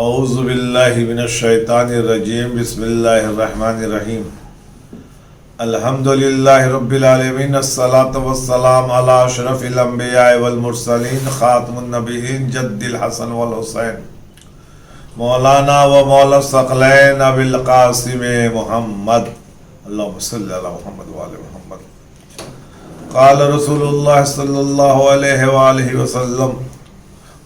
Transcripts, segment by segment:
اعوذ باللہ من الشیطان الرجیم بسم اللہ الرحمن الرحیم الحمدللہ رب العالمین الصلاۃ والسلام علی اشرف الانبیاء والمرسلین خاتم النبیین جد الحسن والحسین مولانا و مولا الثقلین ابی القاسم محمد اللہم صلی علی محمد وآل محمد قال رسول اللہ صلی اللہ علیہ وآلہ وسلم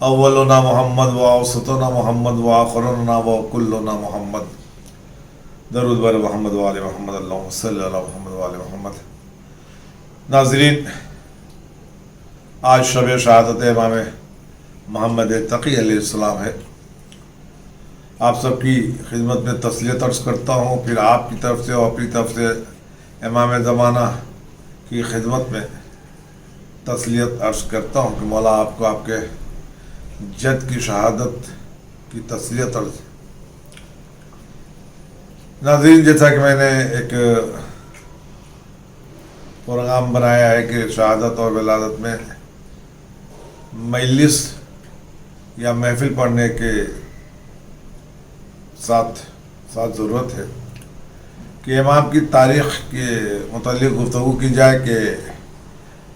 اولنا محمد و اوسطنا محمد و آخرنا و کلنا محمد درود بر محمد و آل محمد اللہم صلی علی محمد و آل محمد۔ ناظرین، آج شب شہادت امام محمد تقی علیہ السلام ہے۔ آپ سب کی خدمت میں تسلیت عرض کرتا ہوں، پھر آپ کی طرف سے اور اپنی طرف سے امام زمانہ کی خدمت میں تسلیت عرض کرتا ہوں کہ مولا آپ کو آپ کے جد کی شہادت کی تسلیت عرض۔ ناظرین، جیسا کہ میں نے ایک پروگرام بنایا ہے کہ شہادت اور ولادت میں مجلس یا محفل پڑھنے کے ساتھ ضرورت ہے کہ امام کی تاریخ کے متعلق گفتگو کی جائے کہ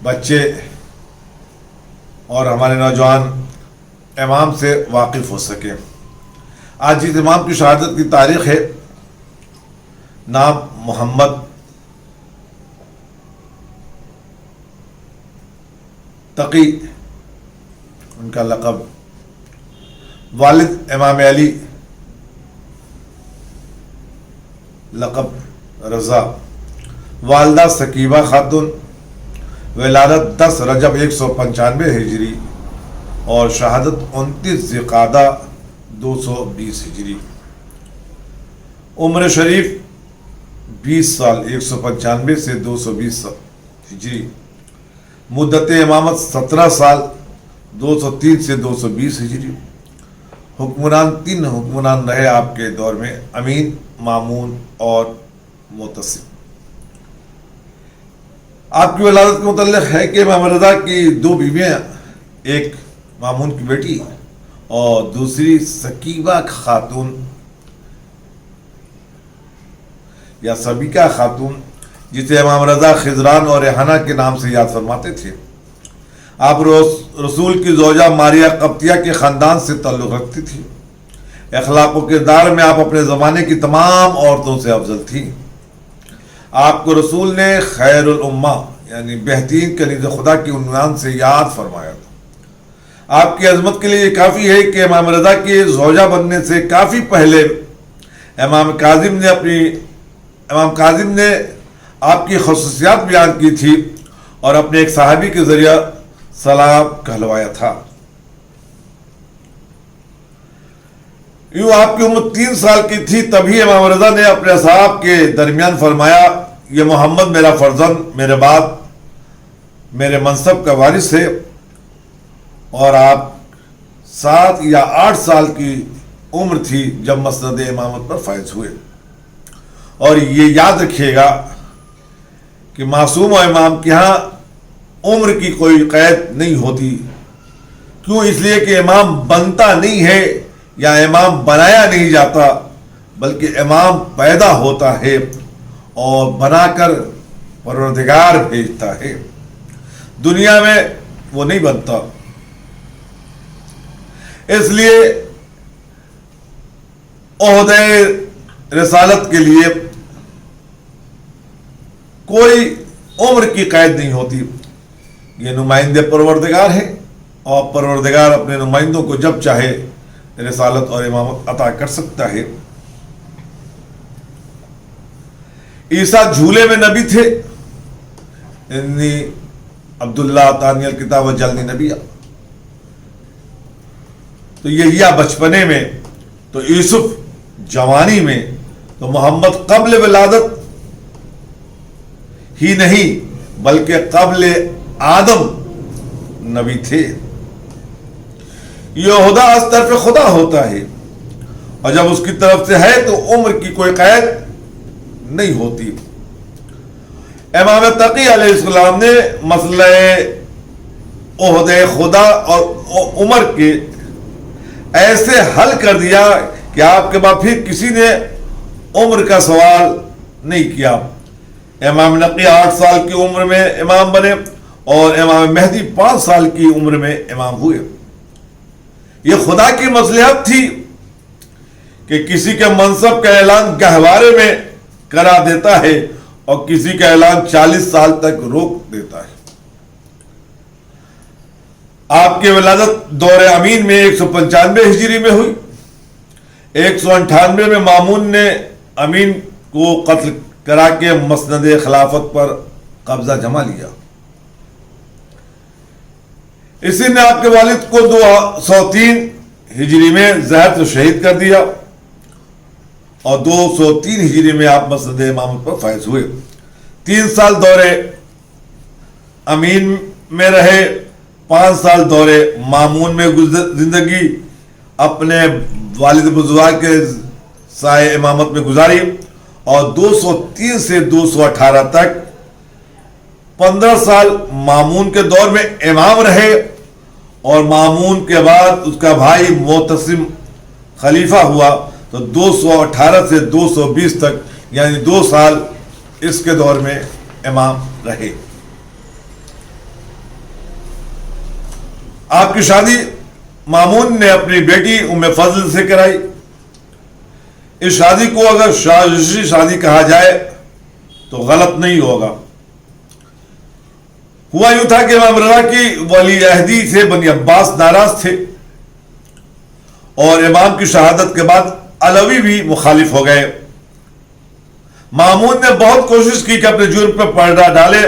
بچے اور ہمارے نوجوان امام سے واقف ہو سکے۔ آج جس امام کی شہادت کی تاریخ ہے، نام محمد تقی ان کا لقب، والد امام علی لقب رضا، والدہ ثقیبہ خاتون، ولادت 10 رجب 195 ہجری اور شہادت 29 ذوالقعدہ 220 ہجری۔ عمر شریف 20 سال 195 سے 220 ہجری۔ مدت امامت 17 سال 203 سے 220 ہجری۔ حکمران 3 حکمران رہے آپ کے دور میں، امین، مامون اور معتصم۔ آپ کی ولادت کے متعلق ہے کہ امام رضا کی 2 بیویاں، ایک مامون کی بیٹی اور دوسری ثقیبہ خاتون یا سبیکہ خاتون، جسے امام رضا خضران اور ریحانہ کے نام سے یاد فرماتے تھے۔ آپ رسول کی زوجہ ماریہ قبطیہ کے خاندان سے تعلق رکھتی تھی۔ اخلاق و کردار میں آپ اپنے زمانے کی تمام عورتوں سے افضل تھیں۔ آپ کو رسول نے خیر الامہ یعنی بہترین کنیز خدا کی عنوان سے یاد فرمایا تھا۔ آپ کی عظمت کے لیے یہ کافی ہے کہ امام رضا کی زوجہ بننے سے کافی پہلے امام کاظم نے آپ کی خصوصیات بیان کی تھی اور اپنے ایک صحابی کے ذریعہ سلام کہلوایا تھا۔ یوں آپ کی عمر 3 سال کی تھی تبھی امام رضا نے اپنے اصحاب کے درمیان فرمایا، یہ محمد میرا فرزند، میرے بعد میرے منصب کا وارث ہے۔ اور آپ 7 یا 8 سال کی عمر تھی جب مسند امامت پر فائز ہوئے۔ اور یہ یاد رکھیے گا کہ معصوم و امام کے ہاں عمر کی کوئی قید نہیں ہوتی۔ کیوں؟ اس لیے کہ امام بنتا نہیں ہے یا امام بنایا نہیں جاتا، بلکہ امام پیدا ہوتا ہے اور بنا کر پروردگار بھیجتا ہے، دنیا میں وہ نہیں بنتا۔ اس لیے عہدہ رسالت کے لیے کوئی عمر کی قید نہیں ہوتی۔ یہ نمائندے پروردگار ہیں اور پروردگار اپنے نمائندوں کو جب چاہے رسالت اور امامت عطا کر سکتا ہے۔ عیسیٰ جھولے میں نبی تھے، انی عبداللہ تانی الکتاب و جلنی نبی۔ تو یہ بچپنے میں، تو یوسف جوانی میں، تو محمد قبل ولادت ہی نہیں بلکہ قبل آدم نبی تھے۔ یہ عہدہ از طرف خدا ہوتا ہے اور جب اس کی طرف سے ہے تو عمر کی کوئی قید نہیں ہوتی۔ امام تقی علیہ السلام نے مسئلہ عہدہ خدا اور عمر کے ایسے حل کر دیا کہ آپ کے بعد پھر کسی نے عمر کا سوال نہیں کیا. امام نقی 8 سال کی عمر میں امام بنے اور امام مہدی 5 سال کی عمر میں امام ہوئے. یہ خدا کی مصلحت تھی کہ کسی کے منصب کا اعلان گہوارے میں کرا دیتا ہے اور کسی کا اعلان 40 سال تک روک دیتا ہے. آپ کی ولادت دور امین میں 195 ہجری میں ہوئی. 198 میں مامون نے امین کو قتل کرا کے مسند خلافت پر قبضہ جما لیا. اسی نے آپ کے والد کو 203 ہجری میں زہر سے شہید کر دیا اور 203 ہجری میں آپ مسند امامت پر فائز ہوئے. 3 سال دور امین میں رہے, 5 سال دور مامون میں زندگی اپنے والد بزرگ کے سائے امامت میں گزاری اور 203 سے 218 تک 15 سال مامون کے دور میں امام رہے اور مامون کے بعد اس کا بھائی معتصم خلیفہ ہوا تو 218 سے 220 تک یعنی 2 سال اس کے دور میں امام رہے. آپ کی شادی مامون نے اپنی بیٹی ام فضل سے کرائی. اس شادی کو اگر سازشی شادی کہا جائے تو غلط نہیں ہوگا. ہوا یوں تھا کہ امام رضا کی ولی عہدی سے بنی عباس ناراض تھے اور امام کی شہادت کے بعد علوی بھی مخالف ہو گئے. مامون نے بہت کوشش کی کہ اپنے جرم پر پردہ ڈالے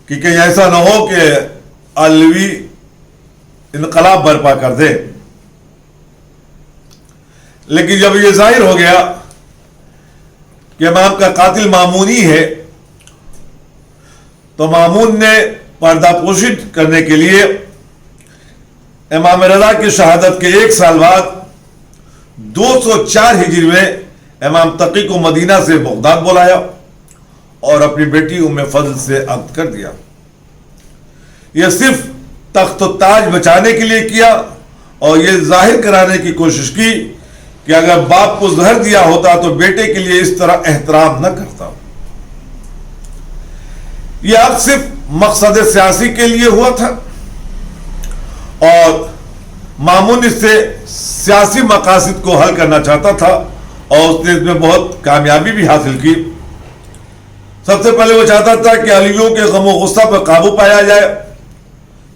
کہ کہیں ایسا نہ ہو کہ علوی انقلاب برپا کر دے. لیکن جب یہ ظاہر ہو گیا کہ امام کا قاتل مامونی ہے تو مامون نے پردہ پوشی کرنے کے لیے امام رضا کی شہادت کے 1 سال بعد 204 ہجری میں امام تقی کو مدینہ سے بغداد بلایا اور اپنی بیٹی ام فضل سے عقد کر دیا. یہ صرف تخت و تاج بچانے کے لیے کیا اور یہ ظاہر کرانے کی کوشش کی کہ اگر باپ کو زہر دیا ہوتا تو بیٹے کے لیے اس طرح احترام نہ کرتا. یہ اب صرف مقصد سیاسی کے لیے ہوا تھا اور مامون اس سے سیاسی مقاصد کو حل کرنا چاہتا تھا اور اس نے اس میں بہت کامیابی بھی حاصل کی. سب سے پہلے وہ چاہتا تھا کہ علیوں کے غم و غصہ پر قابو پایا جائے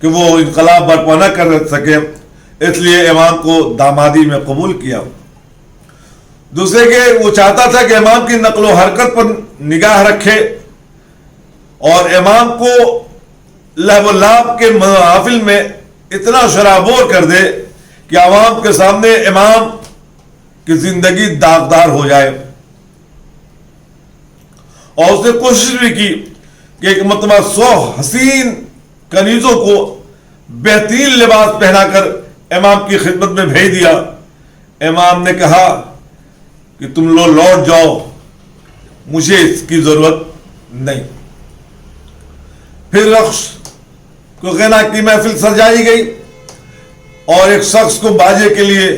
کہ وہ انقلاب برپا نہ کر سکے, اس لیے امام کو دامادی میں قبول کیا. دوسرے کہ وہ چاہتا تھا کہ امام کی نقل و حرکت پر نگاہ رکھے اور امام کو لہو و لعب کے محافل میں اتنا شرابور کر دے کہ عوام کے سامنے امام کی زندگی داغدار ہو جائے. اور اس نے کوشش بھی کی کہ ایک مرتبہ 100 حسین کنیزوں کو بہترین لباس پہنا کر امام کی خدمت میں بھیج دیا. امام نے کہا کہ تم لوگ لوٹ جاؤ, مجھے اس کی ضرورت نہیں. پھر رقص کو غنا کی محفل سجائی گئی اور ایک شخص کو باجے کے لیے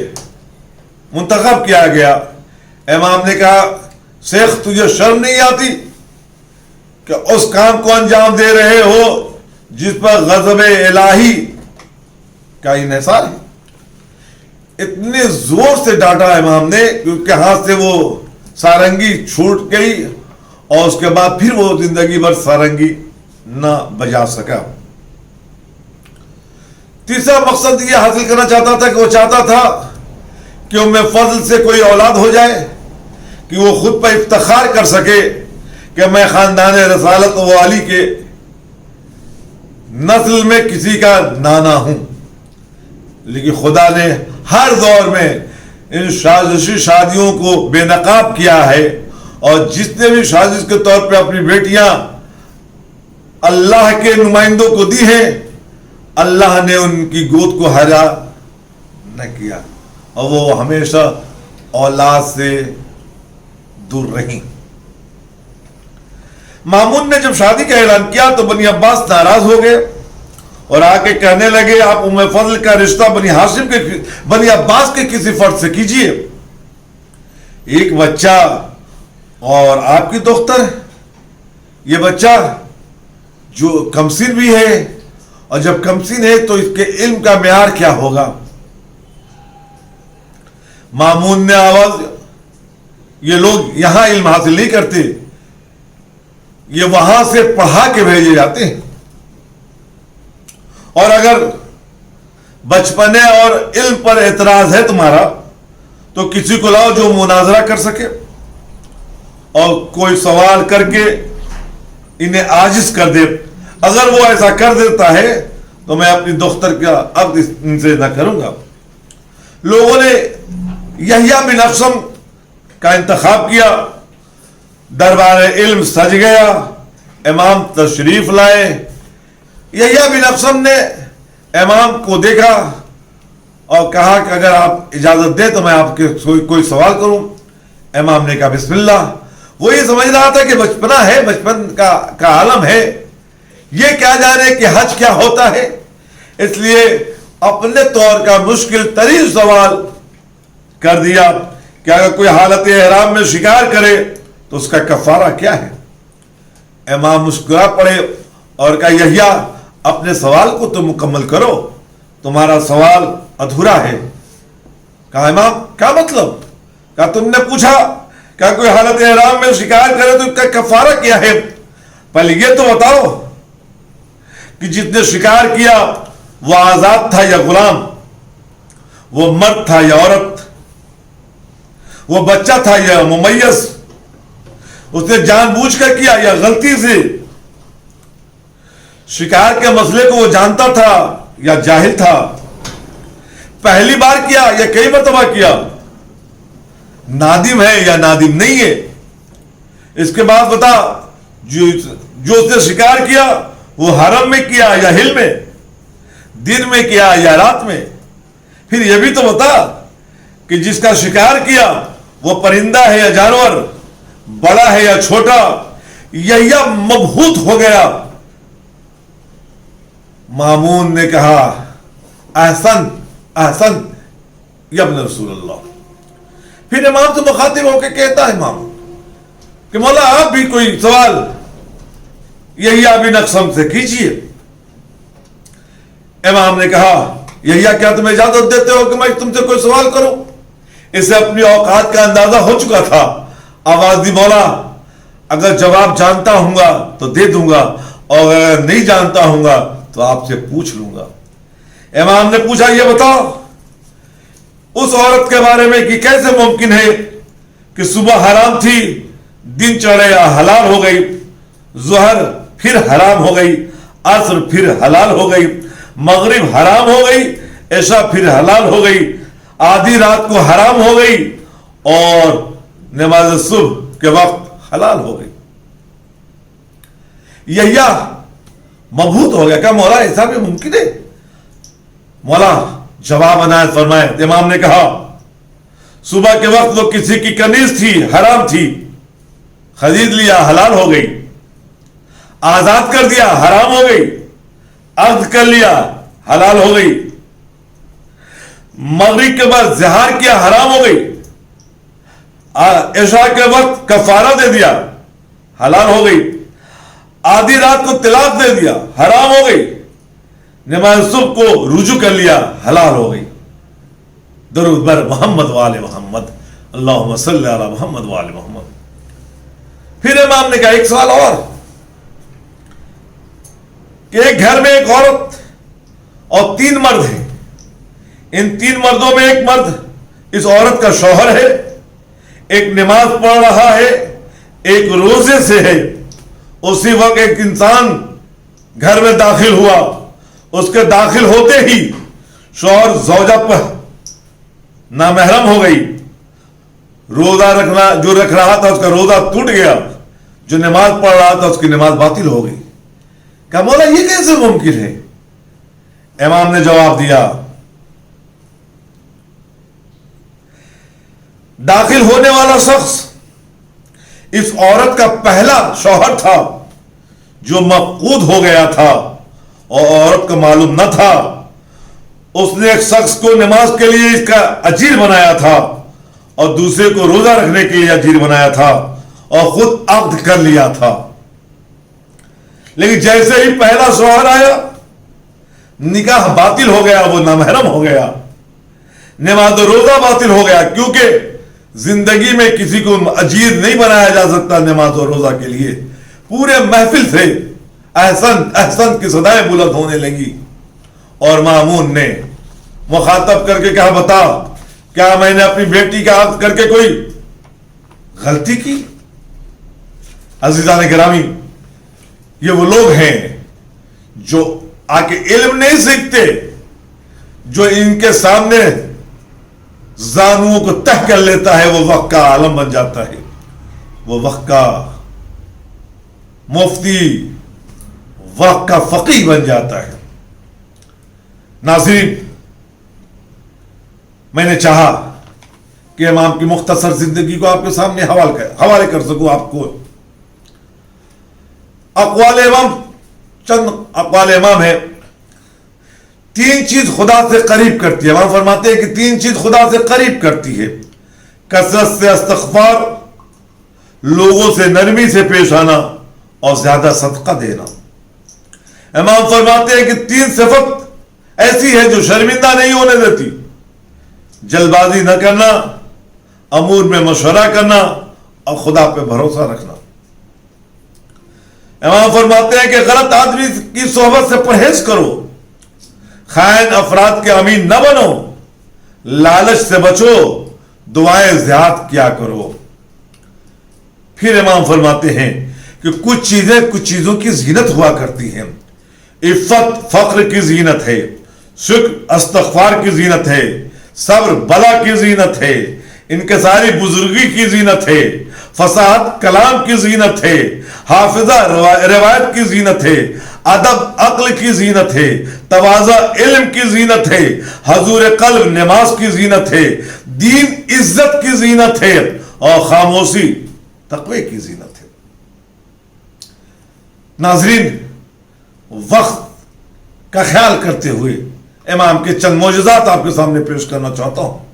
منتخب کیا گیا. امام نے کہا شیخ تجھے شرم نہیں آتی کہ اس کام کو انجام دے رہے ہو جس پر غضب الہی کا انحصار ہے. اتنے زور سے ڈانٹا امام نے کہ اس کے ہاتھ سے وہ سارنگی چھوٹ گئی اور اس کے بعد پھر وہ زندگی بھر سارنگی نہ بجا سکا. تیسرا مقصد یہ حاصل کرنا چاہتا تھا کہ وہ چاہتا تھا کہ ام فضل سے کوئی اولاد ہو جائے کہ وہ خود پر افتخار کر سکے کہ میں خاندان رسالت و علی کے نسل میں کسی کا نانا ہوں. لیکن خدا نے ہر دور میں ان سازشی شادیوں کو بے نقاب کیا ہے اور جس نے بھی سازش کے طور پہ اپنی بیٹیاں اللہ کے نمائندوں کو دی ہیں اللہ نے ان کی گود کو ہرا نہ کیا اور وہ ہمیشہ اولاد سے دور رہیں. مامون نے جب شادی کا اعلان کیا تو بنی عباس ناراض ہو گئے اور آ کے کہنے لگے آپ ام فضل کا رشتہ بنی ہاشم کے بنی عباس کے کسی فرد سے کیجئے. ایک بچہ اور آپ کی دختر, یہ بچہ جو کمسین بھی ہے, اور جب کمسین ہے تو اس کے علم کا معیار کیا ہوگا. مامون نے آواز, یہ لوگ یہاں علم حاصل نہیں کرتے, یہ وہاں سے پڑھا کے بھیجے جاتے ہیں. اور اگر بچپنے اور علم پر اعتراض ہے تمہارا تو کسی کو لاؤ جو مناظرہ کر سکے, اور کوئی سوال کر کے انہیں عاجز کر دے. اگر وہ ایسا کر دیتا ہے تو میں اپنی دختر کا عقد ان سے نہ کروں گا. لوگوں نے یحییٰ بن اقسم کا انتخاب کیا, دربار علم سج گیا, امام تشریف لائے. یحییٰ بن اقسم نے امام کو دیکھا اور کہا کہ اگر آپ اجازت دیں تو میں آپ کے کوئی سوال کروں. امام نے کہا بسم اللہ. وہ یہ سمجھ رہا تھا کہ بچپنا ہے, بچپن کا عالم ہے, یہ کیا جانے کہ حج کیا ہوتا ہے, اس لیے اپنے طور کا مشکل ترین سوال کر دیا کہ اگر کوئی حالت احرام میں شکار کرے تو اس کا کفارہ کیا ہے. امام مسکرا پڑے اور کہا یحییٰ اپنے سوال کو تو مکمل کرو, تمہارا سوال ادھورا ہے. کہا امام کیا مطلب؟ کہا تم نے پوچھا کہ کوئی حالت احرام میں شکار کرے تو اس کا کفارہ کیا ہے, پہلے یہ تو بتاؤ کہ جس نے شکار کیا وہ آزاد تھا یا غلام, وہ مرد تھا یا عورت, وہ بچہ تھا یا ممیز, اس نے جان بوجھ کر کیا یا غلطی سے, شکار کے مسئلے کو وہ جانتا تھا یا جاہل تھا, پہلی بار کیا یا کئی مرتبہ کیا, نادم ہے یا نادم نہیں ہے. اس کے بعد بتا جو اس نے شکار کیا وہ حرم میں کیا یا ہل میں, دن میں کیا یا رات میں. پھر یہ بھی تو بتا کہ جس کا شکار کیا وہ پرندہ ہے یا جانور, بڑا ہے یا چھوٹا. یحییٰ مبہوت ہو گیا. مامون نے کہا احسن احسن یا ابن رسول اللہ. پھر امام سے مخاطب ہو کے کہتا ہے امام کہ مولا آپ بھی کوئی سوال یحییٰ بن اقسم سے کیجئے. امام نے کہا یحییٰ کیا تم اجازت دیتے ہو کہ میں تم سے کوئی سوال کروں؟ اسے اپنی اوقات کا اندازہ ہو چکا تھا. آواز دی مولا اگر جواب جانتا ہوں گا تو دے دوں گا, اور اگر نہیں جانتا ہوں گا تو آپ سے پوچھ لوں گا. امام نے پوچھا یہ بتاؤ اس عورت کے بارے میں کہ کیسے ممکن ہے کہ صبح حرام تھی, دن چڑھے حلال ہو گئی, ظہر پھر حرام ہو گئی, عصر پھر حلال ہو گئی, مغرب حرام ہو گئی, عشاء پھر حلال ہو گئی, آدھی رات کو حرام ہو گئی, اور نماز صبح کے وقت حلال ہو گئی. یحییٰ مبہوت ہو گیا. کہا مولا ایسا بھی ممکن ہے؟ مولا جواب عنایت فرمائے. امام نے کہا صبح کے وقت وہ کسی کی کنیز تھی, حرام تھی, خرید لیا حلال ہو گئی, آزاد کر دیا حرام ہو گئی, عقد کر لیا حلال ہو گئی, مغرب کے بعد زہار کیا حرام ہو گئی, عشاء کے وقت کفارہ دے دیا حلال ہو گئی, آدھی رات کو طلاق دے دیا حرام ہو گئی, نماز صبح کو رجوع کر لیا حلال ہو گئی. درود بر محمد وآل محمد, اللہم صلی علی محمد وآل محمد. پھر امام نے کہا ایک سوال اور کہ ایک گھر میں ایک عورت اور 3 مرد ہیں, ان 3 مردوں میں ایک مرد اس عورت کا شوہر ہے, ایک نماز پڑھ رہا ہے, ایک روزے سے ہے. اسی وقت ایک انسان گھر میں داخل ہوا, اس کے داخل ہوتے ہی شوہر زوجہ پر نامحرم ہو گئی, روزہ رکھنا جو رکھ رہا تھا اس کا روزہ ٹوٹ گیا, جو نماز پڑھ رہا تھا اس کی نماز باطل ہو گئی. کہا مولا یہ کیسے ممکن ہے؟ امام نے جواب دیا داخل ہونے والا شخص اس عورت کا پہلا شوہر تھا جو مفقود ہو گیا تھا, اور عورت کو معلوم نہ تھا، اس نے ایک شخص کو نماز کے لیے اس کا اجیر بنایا تھا اور دوسرے کو روزہ رکھنے کے لیے اجیر بنایا تھا اور خود عقد کر لیا تھا، لیکن جیسے ہی پہلا شوہر آیا نکاح باطل ہو گیا، وہ نامحرم ہو گیا، نماز و روزہ باطل ہو گیا، کیونکہ زندگی میں کسی کو اجیر نہیں بنایا جا سکتا نماز و روزہ کے لیے۔ پورے محفل سے احسن احسن کی صدائیں بلند ہونے لگی اور مامون نے مخاطب کر کے کہا، بتا کیا میں نے اپنی بیٹی کا عقد کر کے کوئی غلطی کی؟ عزیزان گرامی، یہ وہ لوگ ہیں جو آ کے علم نہیں سیکھتے، جو ان کے سامنے زانوؤں کو تہ کر لیتا ہے وہ وقت کا عالم بن جاتا ہے، وہ وقت کا مفتی، وقت کا فقیہ بن جاتا ہے۔ ناظرین، میں نے چاہا کہ امام کی مختصر زندگی کو آپ کے سامنے حوالے کر سکوں آپ کو۔ اقوال امام، چند اقوال امام ہے۔ تین چیز خدا سے قریب کرتی ہے، امام فرماتے ہیں کہ تین چیز خدا سے قریب کرتی ہے: کثرت سے استغفار، لوگوں سے نرمی سے پیش آنا اور زیادہ صدقہ دینا۔ امام فرماتے ہیں کہ تین صفت ایسی ہے جو شرمندہ نہیں ہونے دیتی: جلد بازی نہ کرنا، امور میں مشورہ کرنا اور خدا پہ بھروسہ رکھنا۔ امام فرماتے ہیں کہ غلط آدمی کی صحبت سے پرہیز کرو، خائن افراد کے امین نہ بنو، لالچ سے بچو، دعائیں زیادہ کیا کرو۔ پھر امام فرماتے ہیں کہ کچھ چیزوں کی زینت ہوا کرتی ہیں۔ عفت فقر کی زینت ہے، شکر استغفار کی زینت ہے، صبر بلا کی زینت ہے، انکساری بزرگی کی زینت ہے، فصاحت کلام کی زینت ہے، حافظہ روایت کی زینت ہے، ادب عقل کی زینت ہے، تواضع علم کی زینت ہے، حضور قلب نماز کی زینت ہے، دین عزت کی زینت ہے اور خاموشی تقوی کی زینت ہے۔ ناظرین، وقت کا خیال کرتے ہوئے امام کے چند معجزات آپ کے سامنے پیش کرنا چاہتا ہوں۔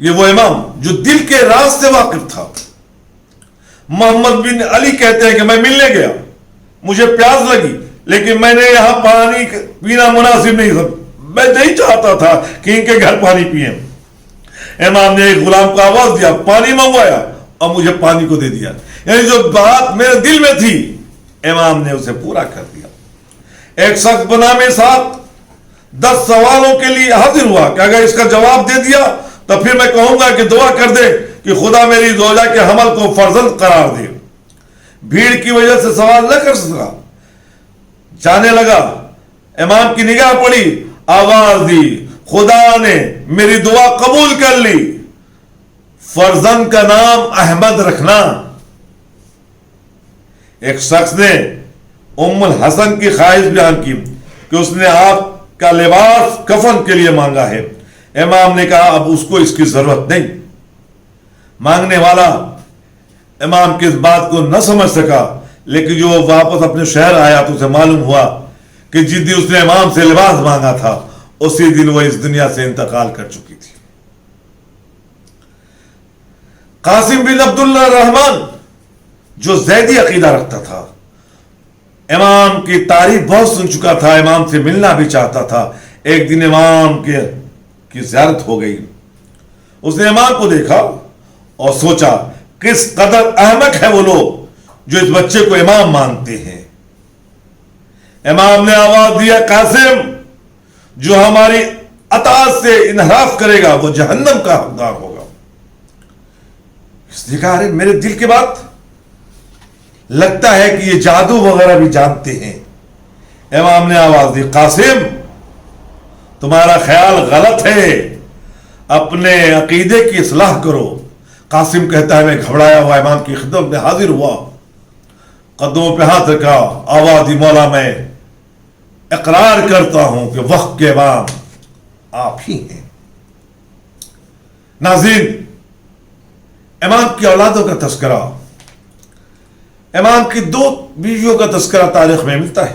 یہ وہ امام جو دل کے راز سے واقف تھا۔ محمد بن علی کہتے ہیں کہ میں ملنے گیا، مجھے پیاس لگی، لیکن میں نے یہاں پانی پینا مناسب نہیں تھا، میں نہیں چاہتا تھا کہ ان کے گھر پانی پئیں۔ امام نے ایک غلام کو آواز دیا، پانی منگوایا اور مجھے پانی کو دے دیا، یعنی جو بات میرے دل میں تھی امام نے اسے پورا کر دیا۔ ایک شخص بنام اسحاق 10 سوالوں کے لیے حاضر ہوا کہ اگر اس کا جواب دے دیا تو پھر میں کہوں گا کہ دعا کر دے کہ خدا میری زوجہ کے حمل کو فرزند قرار دے۔ بھیڑ کی وجہ سے سوال نہ کر سکا، جانے لگا، امام کی نگاہ پڑی، آواز دی، خدا نے میری دعا قبول کر لی، فرزند کا نام احمد رکھنا۔ ایک شخص نے ام الحسن کی خواہش بیان کی کہ اس نے آپ کا لباس کفن کے لیے مانگا ہے۔ امام نے کہا اب اس کو اس کی ضرورت نہیں۔ مانگنے والا امام کی اس بات کو نہ سمجھ سکا، لیکن جو واپس اپنے شہر آیا تو اسے معلوم ہوا کہ جس دن اس نے امام سے لباس مانگا تھا اسی دن وہ اس دنیا سے انتقال کر چکی تھی۔ قاسم بن عبداللہ الرحمن جو زیدی عقیدہ رکھتا تھا، امام کی تعریف بہت سن چکا تھا، امام سے ملنا بھی چاہتا تھا۔ ایک دن امام کی زیارت ہو گئی، اس نے امام کو دیکھا اور سوچا کس قدر احمق ہے وہ لوگ جو اس بچے کو امام مانتے ہیں۔ امام نے آواز دیا، قاسم، جو ہماری اطاعت سے انحراف کرے گا وہ جہنم کا حقدار ہوگا۔ اس نے کہا ارے میرے دل کی بات، لگتا ہے کہ یہ جادو وغیرہ بھی جانتے ہیں۔ امام نے آواز دی، قاسم، تمہارا خیال غلط ہے، اپنے عقیدے کی اصلاح کرو۔ قاسم کہتا ہے میں گھبرایا ہوا امام کی خدمت میں حاضر ہوا، قدموں پہ ہاتھ رکھا، آواز دی، مولا میں اقرار کرتا ہوں کہ وقت کے امام آپ ہی ہیں۔ ناظرین، امام کی اولادوں کا تذکرہ، امام کی 2 بیویوں کا تذکرہ تاریخ میں ملتا ہے۔